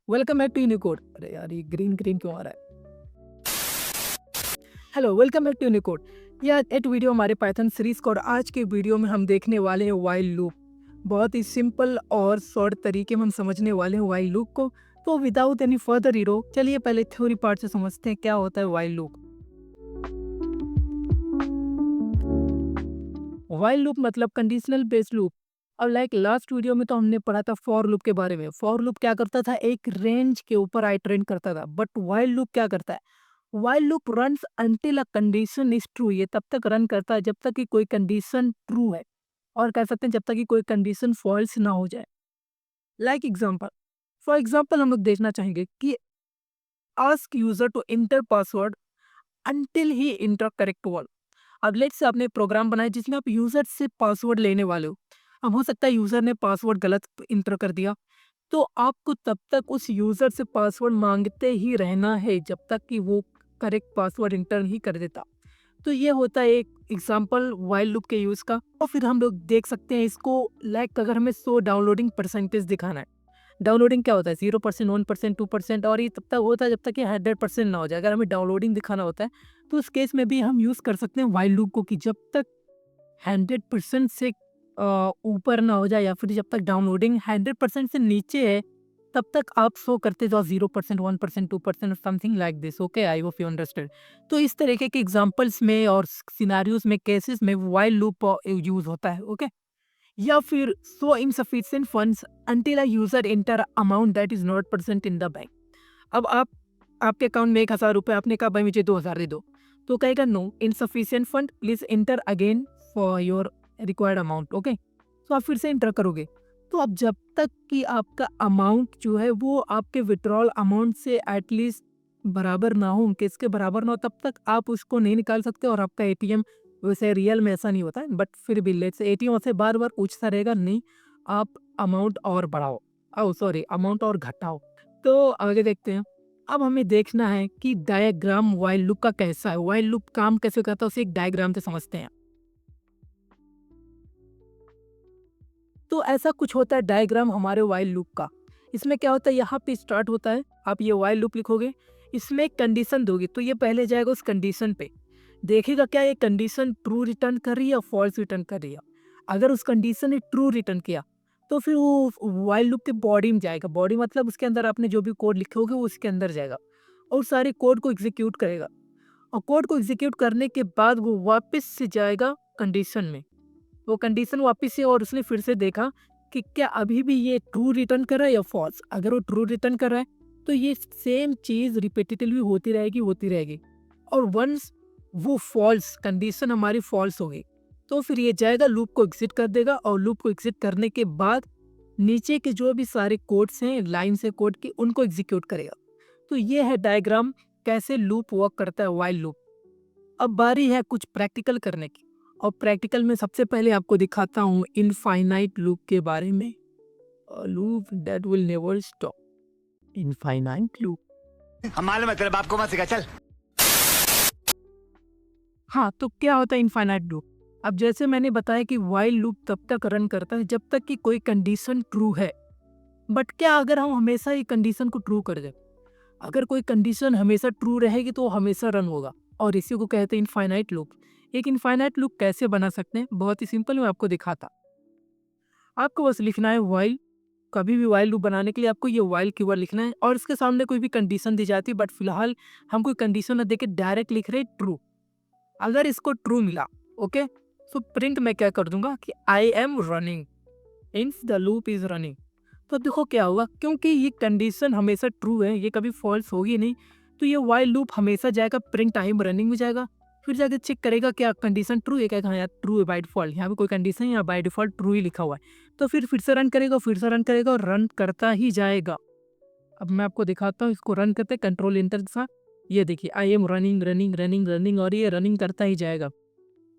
Welcome back to Unicode. अरे यार ये ग्रीन ग्रीन क्यों आ रहा है? Hello, welcome back to Unicode. यह एट वीडियो हमारे पाइथन सीरीज का और आज के वीडियो में हम देखने वाले हैं व्हाइल लूप। बहुत ही सिंपल और शॉर्ट तरीके में हम समझने वाले हैं व्हाइल लूप को। तो विदाउट एनी फर्दर हीरो चलिए पहले थ्योरी पार्ट से समझते हैं क्या होता है व्हाइल लूप। व्हाइल लूप मतलब कंडीशनल बेस्ड लूप। और लाइक लास्ट वीडियो में तो हमने पढ़ा था फॉर लूप के बारे में। फॉर लूप क्या करता था, एक रेंज के ऊपर आइटरेट करता था, बट व्हाइल लूप क्या करता है, while loop runs until a condition is true. ये तब तक रन करता है जब तक कि कोई कंडीशन ट्रू है, और कह सकते हैं जब तक कि कोई कंडीशन फॉल्स ना हो जाए। लाइक एग्जांपल, फॉर एग्जांपल हम लोग देखना चाहेंगे कि ask user to enter password until he enter correct word. अब लेट्स से आपने प्रोग्राम बनाया जिसमें आप यूजर से पासवर्ड लेने वाले हो। अब हो सकता है यूजर ने पासवर्ड गलत इंटर कर दिया, तो आपको तब तक उस यूजर से पासवर्ड मांगते ही रहना है जब तक कि वो करेक्ट पासवर्ड इंटर ही कर देता। तो ये होता है एक एग्जांपल व्हाइल लूप के यूज का। और फिर हम लोग देख सकते हैं इसको, लाइक अगर हमें 100 डाउनलोडिंग परसेंटेज दिखाना है। डाउनलोडिंग क्या होता है, 0%, 1%, 2%, और ये तब तक होता है जब तक कि 100% ना हो जाए। अगर हमें डाउनलोडिंग दिखाना होता है तो उस केस में भी हम यूज कर सकते हैं व्हाइल लूप को, कि जब तक 100% से ऊपर ना हो जाए, या फिर जब तक डाउनलोडिंग 100% से नीचे है तब तक आप शो करते जाओ 0%, 1%, 2%, something like this. Okay, I hope you understand. तो इस तरीके के एग्जांपल्स में और सिनारियोज में, केसेस में व्हाइल लूप यूज होता है। ओके, या फिर show insufficient funds until a user enter amount that is not present in the bank. अब आपके अकाउंट में 1,000 रुपये, आपने कहा भाई मुझे 2,000 दे दो, तो कहेगा no insufficient fund, please enter again for your required amount. Okay, तो आप फिर से एंटर करोगे। तो अब जब तक कि आपका अमाउंट जो है वो आपके विड्रॉल अमाउंट से एटलीस्ट बराबर ना हो, उनके इसके बराबर ना हो, तब तक आप उसको नहीं निकाल सकते। और आपका एटीएम, वैसे रियल में ऐसा नहीं होता है, बट फिर भी लेट्स से एटीएम से बार बार पूछता रहेगा, नहीं आप अमाउंट और बढ़ाओ, ओ सॉरी अमाउंट और घटाओ। तो आगे देखते हैं। अब हमें देखना है कि डायग्राम व्हाइल लूप का कैसा है, व्हाइल लूप काम कैसे करता है, उसे एक डायग्राम से समझते हैं। तो ऐसा कुछ होता है डायग्राम हमारे व्हाइल लूप का। इसमें क्या होता है, यहाँ पे स्टार्ट होता है, आप ये व्हाइल लूप लिखोगे, इसमें एक कंडीशन दोगे, तो ये पहले जाएगा उस कंडीशन पे, देखेगा क्या ये कंडीशन ट्रू रिटर्न कर रही है या फॉल्स रिटर्न कर रही है। अगर उस कंडीशन ने ट्रू रिटर्न किया तो फिर वो व्हाइल लूप के बॉडी में जाएगा। बॉडी मतलब उसके अंदर आपने जो भी कोड लिखे होगे वो उसके अंदर जाएगा और सारे कोड को एग्जीक्यूट करेगा। और कोड को एग्जीक्यूट करने के बाद वो वापस से जाएगा कंडीशन में, वो कंडीशन वापस से, और उसने फिर से देखा कि क्या अभी भी ये ट्रू रिटर्न कर रहा है या फॉल्स। अगर वो ट्रू रिटर्न कर रहा है तो ये सेम चीज रिपीटेटिवली होती रहेगी होती रहेगी। और वंस वो फॉल्स, कंडीशन हमारी फॉल्स हो गई, तो फिर ये जाएगा लूप को एग्जिट कर देगा, और लूप को एग्जिट करने के बाद नीचे के जो भी सारे कोड्स हैं, लाइन से कोड की, उनको एग्जीक्यूट करेगा। तो ये है डायग्राम कैसे लूप वर्क करता है, व्हाइल लूप। अब बारी है कुछ प्रैक्टिकल करने की, और प्रैक्टिकल में सबसे पहले आपको दिखाता हूँ इनफाइनाइट लूप के बारे में। Loop that will never stop, infinite loop. हम मालूम है तेरे बाप को मत सिखा चल। हाँ, तो क्या होता है इनफाइनाइट लूप? अब जैसे मैंने बताया कि व्हाइल लूप तब तक रन करता है जब तक कि कोई कंडीशन ट्रू है। बट क्या अगर हम हमेशा ही कंडीशन को ट्रू कर दें? अगर कोई कंडीशन हमेशा ट्रू रहेगी तो वो हमेशा रन होगा, और इसी को कहते हैं इनफाइनाइट लूप। एक इनफाइनाइट लूप कैसे बना सकते हैं, बहुत ही सिंपल, मैं आपको दिखाता। आपको बस लिखना है व्हाइल। कभी भी व्हाइल लूप बनाने के लिए आपको ये व्हाइल कीवर्ड लिखना है, और इसके सामने कोई भी कंडीशन दी जाती है, बट फिलहाल हम कोई कंडीशन न देके डायरेक्ट लिख रहे ट्रू। अगर इसको ट्रू मिला, ओके, तो प्रिंट में क्या कर दूंगा कि आई एम रनिंग, इन्स द लूप इज रनिंग। तो देखो क्या होगा, क्योंकि ये कंडीशन हमेशा ट्रू है, ये कभी फॉल्स होगी नहीं, तो ये व्हाइल लूप हमेशा जाएगा प्रिंट आई एम रनिंग में जाएगा। फिर जाके चेक करेगा क्या कंडीशन ट्रू है, क्या कहा यार ट्रू है बाय डिफॉल्ट, यहाँ पे कोई कंडीशन या बाय डिफॉल्ट ट्रू ही लिखा हुआ है। तो फिर से रन करेगा, फिर से रन करेगा, और रन करता ही जाएगा। अब मैं आपको दिखाता हूँ इसको रन करते, कंट्रोल एंटर के साथ। ये देखिए आई am running running running running, और ये रनिंग करता ही जाएगा।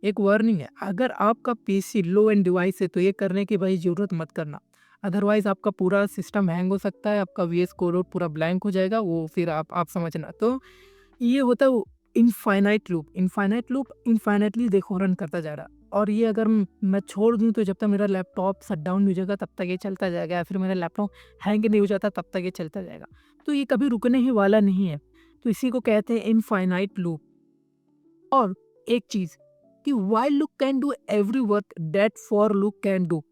एक वार्निंग है, अगर आपका पीसी लो एंड डिवाइस है तो ये करने की भाई जरूरत मत करना, अदरवाइज आपका पूरा सिस्टम हैंग हो सकता है, आपका वीएस कोड पूरा ब्लैंक हो जाएगा, वो फिर आप समझना। तो ये होता है infinite loop. Infinite loop infinitely देखो रन करता जा रहा। और ये अगर मैं छोड़ दूँ तो जब तक मेरा लैपटॉप शट डाउन नहीं हो जाएगा तब तक ये चलता जाएगा, या फिर मेरा लैपटॉप हैंग नहीं हो जाता तब तक ये चलता जाएगा। तो ये कभी रुकने ही वाला नहीं है। तो इसी को कहते हैं इनफाइनाइट लूप। और एक चीज़ कि while loop can do every work that for loop can do.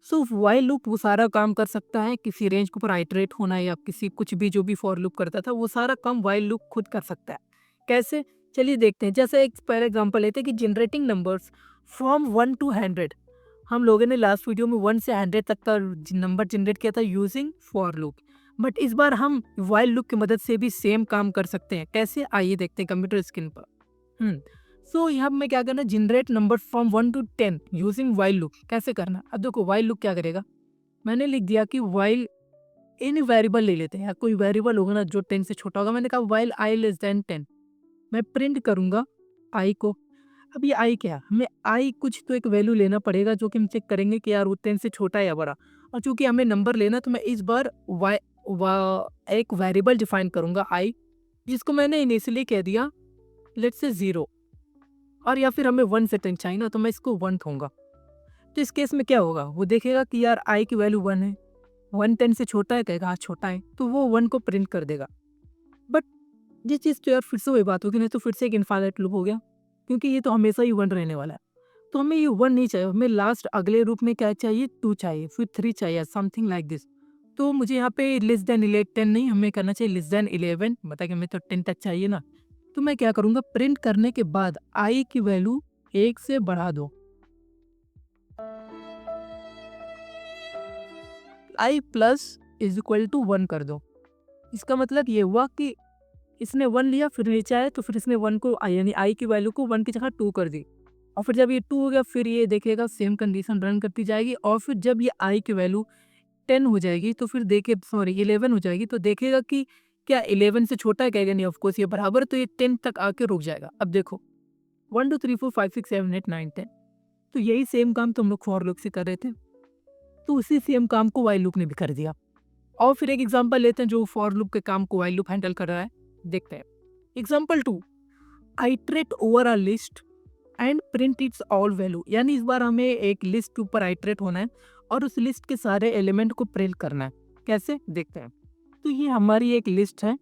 So while loop वो सारा काम कर सकता है, किसी रेंज के ऊपर आइटरेट होना या किसी कुछ भी जो भी फॉर लूप करता था वो सारा काम व्हाइल लूप खुद कर सकता है। कैसे? चलिए देखते हैं। जैसे एक पहले एग्जांपल लेते हैं कि जनरेटिंग नंबर्स फ्रॉम 1 टू 100। हम लोगों ने लास्ट वीडियो में 1 से 100 तक का नंबर जनरेट किया था यूजिंग फॉर लूप। बट इस बार हम व्हाइल लूप की मदद से भी सेम काम कर सकते हैं। कैसे? आइए देखते हैं कंप्यूटर स्क्रीन पर। सो यहाँ में क्या करना, generate number from 1 to 10 using while loop. कैसे करना? अब देखो व्हाइल लूप क्या करेगा, मैंने लिख दिया कि व्हाइल एनी वेरिएबल ले लेते हैं, या कोई वेरिएबल होगा ना जो 10 से छोटा होगा। मैंने कहा व्हाइल आई लेस देन 10, मैं प्रिंट करूंगा आई को। अब ये आई क्या, हमें आई कुछ तो एक वैल्यू लेना पड़ेगा जो कि हम चेक करेंगे कि यार वो 10 से छोटा है या बड़ा। और चूंकि हमें नंबर लेना तो मैं इस बार एक वेरिएबल डिफाइन करूंगा आई, जिसको मैंने इनिशियली कह दिया लेट्स से 0। और या फिर हमें 1 से 10 चाहिए ना, तो मैं इसको 1 कहूँगा। तो इस केस में क्या होगा, वो देखेगा कि यार आई की वैल्यू 1 है, 1 10 से छोटा है, कहेगा हाँ छोटा है, तो वो 1 को प्रिंट कर देगा। बट ये चीज़ तो यार फिर से वही बात होगी, नहीं तो फिर से एक इनफाइनाइट लूप हो गया, क्योंकि ये तो हमेशा ही 1 रहने वाला है। तो हमें ये 1 नहीं चाहिए, हमें लास्ट अगले रूप में क्या चाहिए, 2 चाहिए, फिर 3 चाहिए, समथिंग लाइक दिस। तो मुझे यहाँ पे लेस देन 10 नहीं, हमें करना चाहिए लेस देन 11, मतलब कि हमें तो 10 तक चाहिए ना। तो मैं क्या करूँगा, प्रिंट करने के बाद आई की वैल्यू 1 से बढ़ा दो, आई प्लस इज इक्वल टू 1 कर दो। इसका मतलब ये हुआ कि इसने 1 लिया, फिर नीचे आया, तो फिर इसने 1 को यानी आई की वैल्यू को 1 की जगह 2 कर दी। और फिर जब ये 2 हो गया, फिर ये देखेगा सेम कंडीशन रन करती जाएगी, और फिर जब ये आई की वैल्यू 10 हो जाएगी तो फिर देखे सॉरी 11 हो जाएगी, तो देखेगा कि क्या 11 से छोटा है, कहेगा नहीं ऑफकोर्स ये बराबर, तो ये 10 तक आके रुक जाएगा। अब देखो 1 2 3 4 5 6 7 8 9 10, तो यही सेम काम तुम लोग फॉर लूप से कर रहे थे, तो उसी सेम काम को व्हाइल लूप ने भी कर दिया। और फिर एक एग्जांपल लेते हैं जो फॉर लूप के काम को व्हाइल लूप हैंडल कर रहा है, देखते हैं। Example 2, iterate over a list and print it's all value. यानी इस बार हमें एक लिस्ट के ऊपर आइटरेट होना है और उस लिस्ट के सारे एलिमेंट को प्रिंट करना है। कैसे? देखते हैं। तो ये हमारी एक लिस्ट है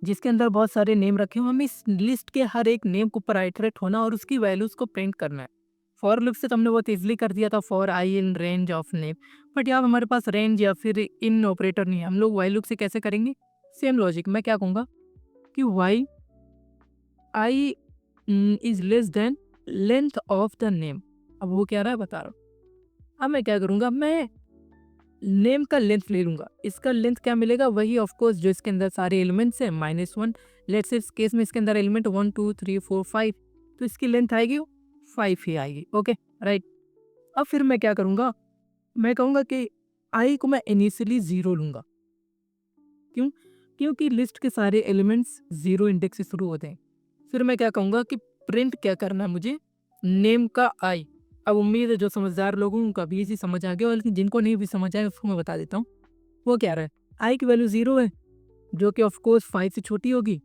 जिसके अंदर बहुत सारे नेम रखे हुए, हमें इस लिस्ट के हर एक नेम के ऊपर आइटरेट होना और उसकी वैल्यूज को प्रिंट करना है। फॉर लूप से तो हमने बहुत इजीली कर दिया था, for I in range of name. But यहाँ हमारे पास रेंज या फिर इन ऑपरेटर नहीं है, हम लोग वाई लूप से कैसे करेंगे? सेम लॉजिक, मैं क्या कहूँगा कि y i is less than length of the name. अब वो क्या रहा है बता रहा हूँ। अब मैं क्या करूँगा, मैं नेम का लेंथ ले लूँगा। इसका लेंथ क्या मिलेगा, वही ऑफ कोर्स जो इसके अंदर सारे एलिमेंट्स हैं -1। लेट्स से इस केस में इसके अंदर एलिमेंट 1 2 3 4 5, तो इसकी लेंथ आएगी 5 ही आएगी। Okay right. अब फिर मैं क्या करूँगा, मैं कहूँगा कि आई को मैं इनिशियली 0 लूँगा। क्यों? क्योंकि लिस्ट के सारे एलिमेंट्स 0 इंडेक्स से शुरू होते हैं। फिर मैं क्या कहूँगा कि प्रिंट क्या करना है मुझे, नेम का आई। अब उम्मीद है जो समझदार लोग हैं उनका भी इसी समझ आ गया, और लेकिन जिनको नहीं भी समझ आए उसको मैं बता देता हूँ। वो क्या रहा है, आई की वैल्यू 0 है जो कि ऑफकोर्स 5 से छोटी होगी,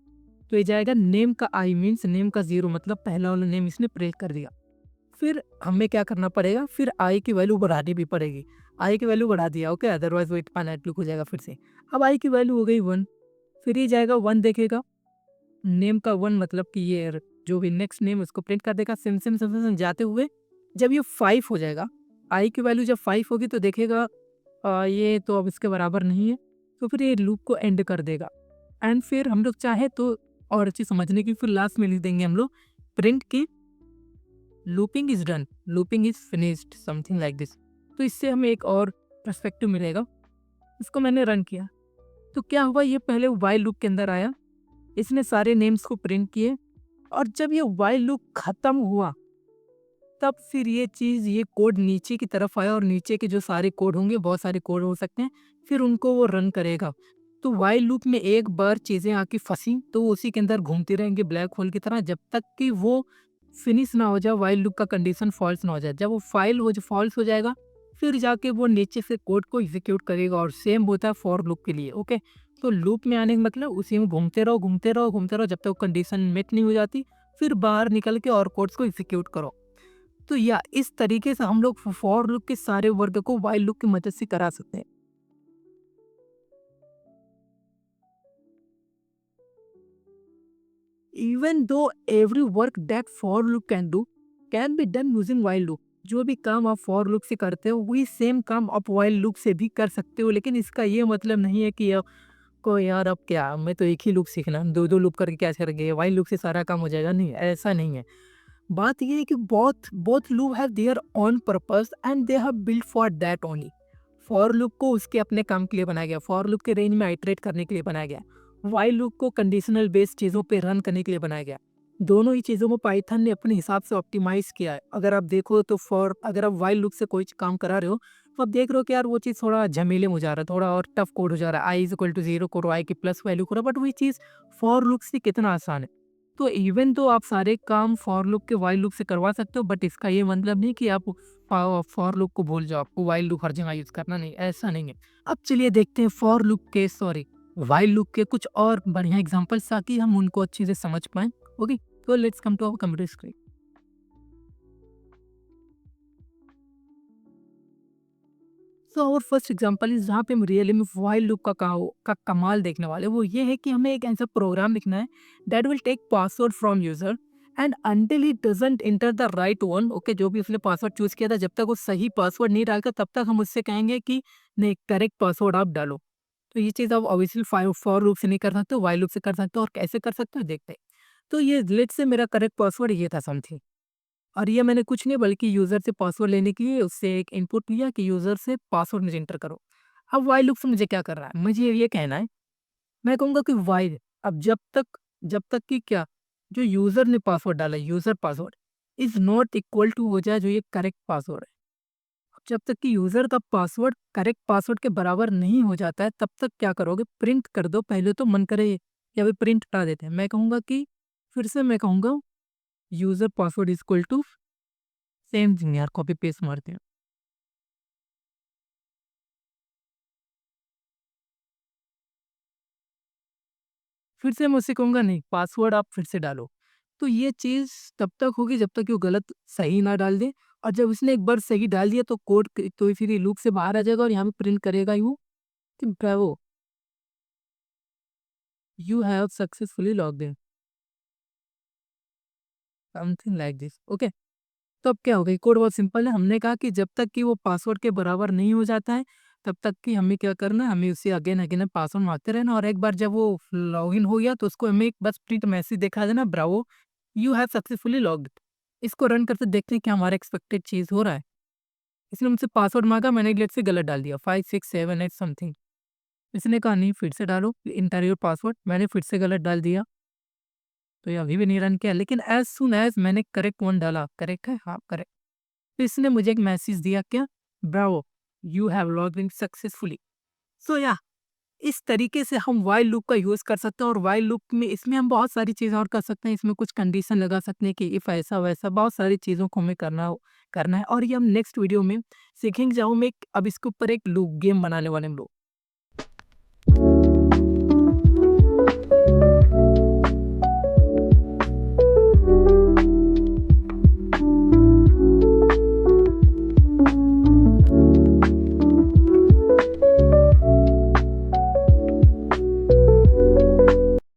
तो ये जाएगा नेम का आई मीन्स नेम का 0, मतलब पहला वाला नेम इसने प्रिंट कर दिया। फिर हमें क्या करना पड़ेगा, फिर आई की वैल्यू बढ़ानी भी पड़ेगी। आई की वैल्यू बढ़ा दिया, ओके, अदरवाइज वो इनफाइनाइट लूप हो जाएगा फिर से। अब आई की वैल्यू हो गई 1, फिर ये जाएगा 1 देखेगा, नेम का 1 मतलब कि ये जो भी नेक्स्ट नेम उसको प्रिंट कर देगा। सिम सिम सिम सिम जाते हुए जब ये 5 हो जाएगा, आई की वैल्यू जब 5 होगी तो देखेगा ये तो अब इसके बराबर नहीं है, तो फिर ये लूप को एंड कर देगा। एंड फिर हम लोग चाहे तो और अच्छी समझने की फिर लास्ट में लिख देंगे हम लोग प्रिंट की looping is done, looping is finished, something like this. तो इससे हमें एक और पर्सपेक्टिव मिलेगा। इसको मैंने रन किया तो क्या हुआ, ये पहले वाइल लूप के अंदर आया, इसने सारे नेम्स को प्रिंट किए, और जब ये वाइल लूप खत्म हुआ तब फिर ये चीज़ ये कोड नीचे की तरफ आया, और नीचे के जो सारे कोड होंगे, बहुत सारे कोड हो सकते हैं, फिर उनको वो रन करेगा। तो वाइल लूप में एक बार चीज़ें आके फंसी तो वो उसी के अंदर घूमती रहेंगी ब्लैक होल की तरह, जब तक कि वो फिनिश ना हो जाए, वाइल लूप का कंडीशन फॉल्स ना हो जाए। जब वो फॉल्स हो जाएगा फिर जाके वो नीचे से कोड को एग्जीक्यूट करेगा, और सेम होता है फॉर लूप के लिए। ओके, तो लूप में आने का मतलब उसी में घूमते रहो घूमते रहो घूमते रहो जब तक कंडीशन मेट नहीं हो जाती, फिर बाहर निकल के और कोड्स को एग्जीक्यूट करो। तो या इस तरीके से हम लोग फॉर लूप के सारे वर्क को व्हाइल लूप की मदद से करा सकते हैं। Even though every work that for loop can do can be done using while loop. जो भी काम आप फॉर लूप से करते हो वही सेम काम आप व्हाइल लूप से भी कर सकते हो, लेकिन इसका ये मतलब नहीं है कि को यार अब क्या मैं तो एक ही लूप सीखना है, दो दो लूप करके क्या करेंगे, व्हाइल लूप से सारा काम हो जाएगा, नहीं ऐसा नहीं है। बात ये है कि both both loop have their own purpose and they have built for that only. For loop को उसके अपने काम के लिए बनाया गया, फॉर लूप के रेंज में आइटरेट करने के लिए बनाया गया। व्हाइल लूप को कंडीशनल बेस्ड चीज़ों पे रन करने के लिए बनाया गया। दोनों ही चीज़ों को पाइथन ने अपने हिसाब से ऑप्टिमाइज किया है। अगर आप देखो तो फॉर अगर आप व्हाइल लूप से कोई काम करा रहे हो तो आप देख रहे हो कि यार वो चीज़ थोड़ा झमेले में हो जा रहा है, थोड़ा और टफ कोड हो जा रहा है, I is equal to zero करो, आई की प्लस वैल्यू करो, बट वही चीज़ फॉर लूप से कितना आसान है। तो इवन तो आप सारे काम फॉर लूप के व्हाइल लूप से करवा सकते हो, बट इसका ये मतलब नहीं कि आप फॉर लूप को भूल जाओ, आपको व्हाइल लूप हर जगह यूज करना नहीं, ऐसा नहीं है। अब चलिए देखते हैं फॉर लूप के सॉरी व्हाइल लूप के कुछ और बढ़िया एग्जांपल्स ताकि हम उनको अच्छे से समझ पाएं। ओके, तो let's come to our computer screen. So our first example is जहाँ पे हम रियली में व्हाइल लूप का कमाल देखने वाले वो ये है कि हमें एक ऐसा प्रोग्राम लिखना है that will take password from user and until he doesn't enter the right one. Okay, जो भी उसने पासवर्ड चूज किया था जब तक वो सही पासवर्ड नहीं डालता तब तक हम उससे कहेंगे कि नहीं करेक्ट पासवर्ड आप डालो। तो ये चीज़ आप ऑब्वियसली फॉर लूप से नहीं कर सकते हो, व्हाइल लूप से कर सकते हो, और कैसे कर सकते हो देखते हैं। तो ये लेट से मेरा करेक्ट पासवर्ड ये था समथिंग, और ये मैंने कुछ नहीं बल्कि यूज़र से पासवर्ड लेने के लिए उससे एक इनपुट लिया कि यूज़र से पासवर्ड मुझे एंटर करो। अब व्हाइल लूप से मुझे क्या करना है? मुझे ये कहना है, मैं कहूँगा कि व्हाइल अब जब तक कि क्या जो यूज़र ने पासवर्ड डाला है, user password is not equal to हो जाए जो ये करेक्ट पासवर्ड है। जब तक कि यूज़र का पासवर्ड करेक्ट पासवर्ड के बराबर नहीं हो जाता है तब तक क्या करोगे? प्रिंट कर दो। पहले तो मन करे या फिर प्रिंट हटा देते हैं। मैं कहूँगा कि फिर से मैं कहूँगा user password is equal to same thing यार, कॉपी पेस्ट मारते हैं। फिर से मैं उससे कहूँगा नहीं पासवर्ड आप फिर से डालो। तो ये चीज़ तब तक होगी जब तक कि वो गलत सही ना डाल दे, और जब उसने एक बार सही डाल दिया तो कोड तो फिर ये लूप से बाहर आ जाएगा और यहाँ पे प्रिंट करेगा यूँ कि Bravo you have successfully logged in, something like this. Okay, तो अब क्या हो गई? कोड बहुत सिंपल है। हमने कहा कि जब तक कि वो पासवर्ड के बराबर नहीं हो जाता है तब तक कि हमें क्या करना है, हमें उसे अगेन अगेन पासवर्ड मांगते रहना, और एक बार जब वो लॉगिन हो गया तो उसको हमें एक बस प्रिंट मैसेज दिखा देना, Bravo you have successfully logged. इसको रन करके देखते हैं कि हमारा एक्सपेक्टेड चीज़ हो रहा है। इसने मुझसे पासवर्ड मांगा, मैंने लेट से गलत डाल दिया 5678 समथिंग। इसने कहा नहीं फिर से डालो इंटर योर पासवर्ड, मैंने फिर से गलत डाल दिया, तो ये अभी भी नहीं रन किया, लेकिन एज सुन एज मैंने करेक्ट वन डाला, करेक्ट है हाँ करेक्ट, तो इसने मुझे एक मैसेज दिया क्या, bravo you have logged in successfully. So या इस तरीके से हम व्हाइल लूप का यूज़ कर सकते हैं, और व्हाइल लूप में इसमें हम बहुत सारी चीज़ें और कर सकते हैं। इसमें कुछ कंडीशन लगा सकते हैं कि इफ़ ऐसा वैसा बहुत सारी चीज़ों को हमें करना है, और ये हम नेक्स्ट वीडियो में सीखेंगे जब हम एक अब इसके ऊपर एक लूप गेम बनाने वाले हम लोग।